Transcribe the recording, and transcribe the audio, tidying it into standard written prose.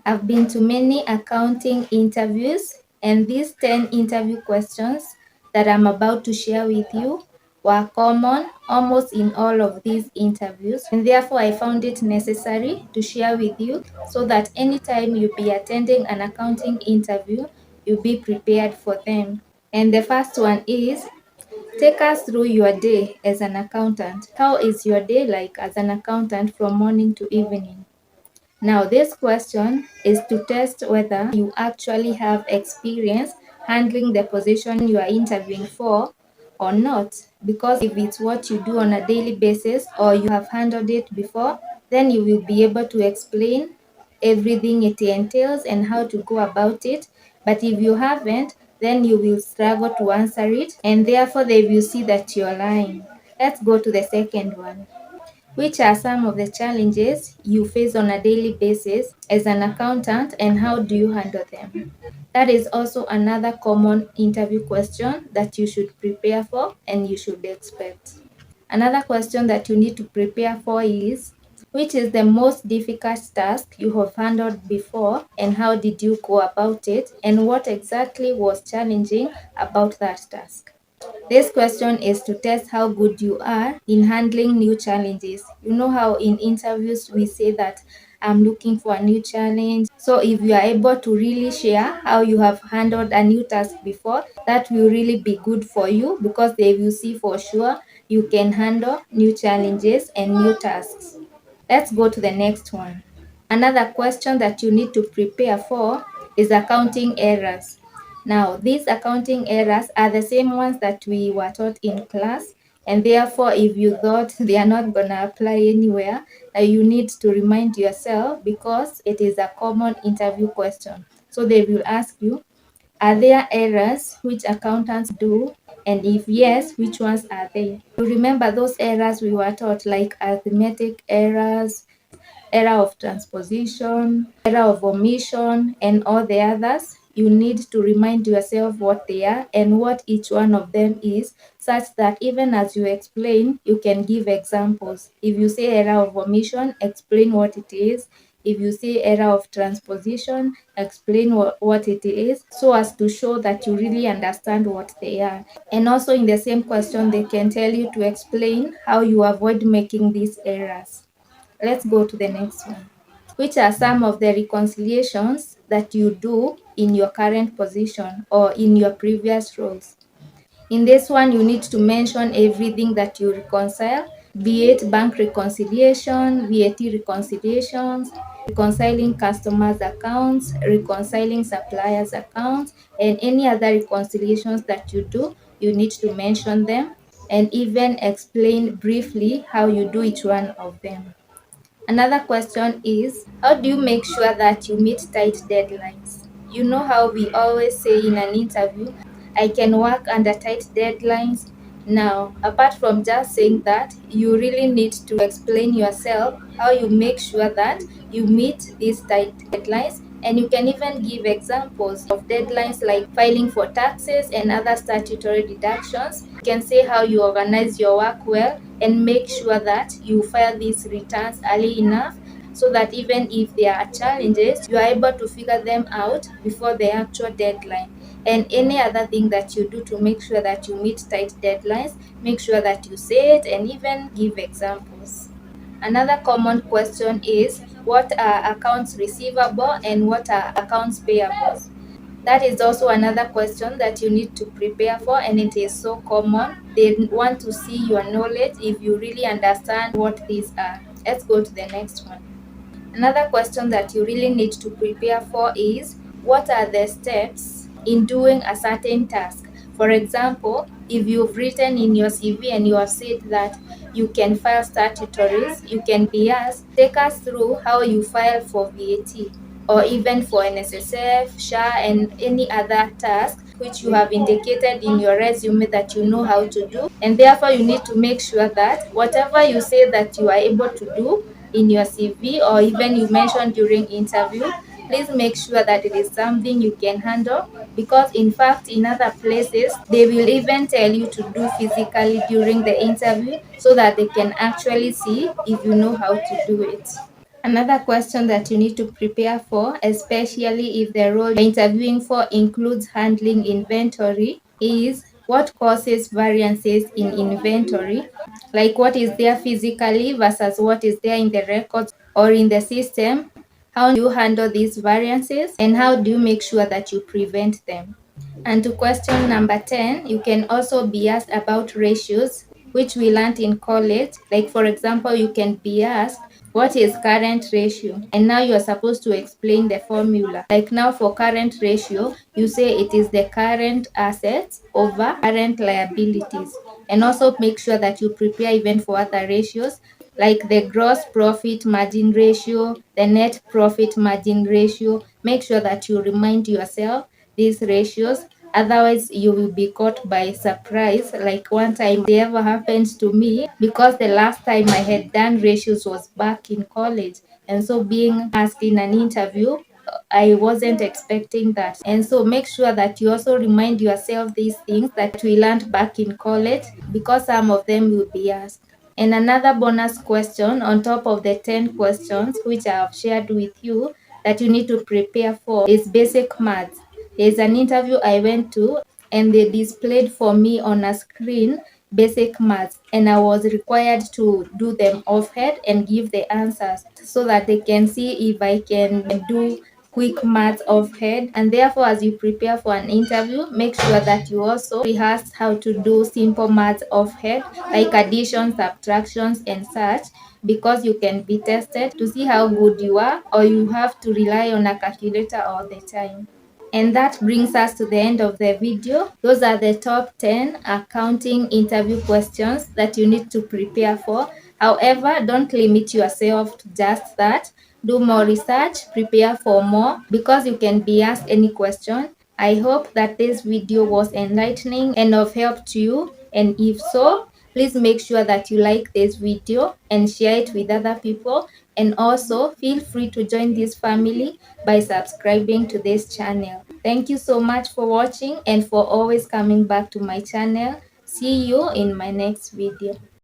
I've been to many accounting interviews, and these 10 interview questions that I'm about to share with you were common almost in all of these interviews, and therefore I found it necessary to share with you so that anytime you be attending an accounting interview, you'll be prepared for them. And the first one is, take us through your day as an accountant. How is your day like as an accountant from morning to evening? Now, this question is to test whether you actually have experience handling the position you are interviewing for or not. Because if it's what you do on a daily basis or you have handled it before, then you will be able to explain everything it entails and how to go about it. But if you haven't, then you will struggle to answer it, and therefore they will see that you're lying. Let's go to the second one. Which are some of the challenges you face on a daily basis as an accountant, and how do you handle them? That is also another common interview question that you should prepare for and you should expect. Another question that you need to prepare for is, which is the most difficult task you have handled before, and how did you go about it, and what exactly was challenging about that task? This question is to test how good you are in handling new challenges. You know how in interviews we say that I'm looking for a new challenge. So if you are able to really share how you have handled a new task before, that will really be good for you because they will see for sure you can handle new challenges and new tasks. Let's go to the next one. Another question that you need to prepare for is accounting errors. Now, these accounting errors are the same ones that we were taught in class, and therefore, if you thought they are not going to apply anywhere, you need to remind yourself because it is a common interview question. So they will ask you, are there errors which accountants do? And if yes, which ones are they? You remember those errors we were taught, like arithmetic errors, error of transposition, error of omission, and all the others. You need to remind yourself what they are and what each one of them is, such that even as you explain, you can give examples. If you say error of omission, explain what it is. If you say error of transposition, explain what it is so as to show that you really understand what they are. And also in the same question, they can tell you to explain how you avoid making these errors. Let's go to the next one. Which are some of the reconciliations that you do in your current position or in your previous roles? In this one, you need to mention everything that you reconcile, be it bank reconciliation, VAT reconciliations, reconciling customers' accounts, reconciling suppliers' accounts, and any other reconciliations that you do, you need to mention them and even explain briefly how you do each one of them. Another question is, how do you make sure that you meet tight deadlines? You know how we always say in an interview, I can work under tight deadlines. Now, apart from just saying that, you really need to explain yourself how you make sure that you meet these tight deadlines, and you can even give examples of deadlines like filing for taxes and other statutory deductions. You can say how you organize your work well and make sure that you file these returns early enough so that even if there are challenges, you are able to figure them out before the actual deadline. And any other thing that you do to make sure that you meet tight deadlines, make sure that you say it and even give examples. Another common question is, what are accounts receivable and what are accounts payable? That is also another question that you need to prepare for, and it is so common. They want to see your knowledge if you really understand what these are. Let's go to the next one. Another question that you really need to prepare for is, what are the steps in doing a certain task? For example, if you've written in your CV and you have said that you can file statutories, you can be asked, take us through how you file for VAT or even for NSSF, SHA, and any other task which you have indicated in your resume that you know how to do. And therefore, you need to make sure that whatever you say that you are able to do in your CV or even you mentioned during interview, please make sure that it is something you can handle, because in fact in other places they will even tell you to do physically during the interview so that they can actually see if you know how to do it. Another question that you need to prepare for, especially if the role you're interviewing for includes handling inventory, is what causes variances in inventory. Like what is there physically versus what is there in the records or in the system. How do you handle these variances and how do you make sure that you prevent them? And to question number 10, you can also be asked about ratios, which we learned in college. Like, for example, you can be asked, what is current ratio? And now you're supposed to explain the formula. Like now for current ratio, you say it is the current assets over current liabilities. And also make sure that you prepare even for other ratios like the gross profit margin ratio, the net profit margin ratio. Make sure that you remind yourself these ratios. Otherwise, you will be caught by surprise. Like one time, it ever happened to me because the last time I had done ratios was back in college. And so, being asked in an interview, I wasn't expecting that. And so, make sure that you also remind yourself these things that we learned back in college because some of them will be asked. And another bonus question on top of the 10 questions which I have shared with you that you need to prepare for is basic maths. There's an interview I went to and they displayed for me on a screen basic maths and I was required to do them offhand and give the answers so that they can see if I can do quick maths offhand. And therefore, as you prepare for an interview, make sure that you also rehearse how to do simple maths offhand like addition, subtractions and such, because you can be tested to see how good you are, or you have to rely on a calculator all the time. And that brings us to the end of the video. Those are the top 10 accounting interview questions that you need to prepare for. However, don't limit yourself to just that. Do more research, prepare for more because you can be asked any question. I hope that this video was enlightening and of help to you. And if so, please make sure that you like this video and share it with other people. And also feel free to join this family by subscribing to this channel. Thank you so much for watching and for always coming back to my channel. See you in my next video.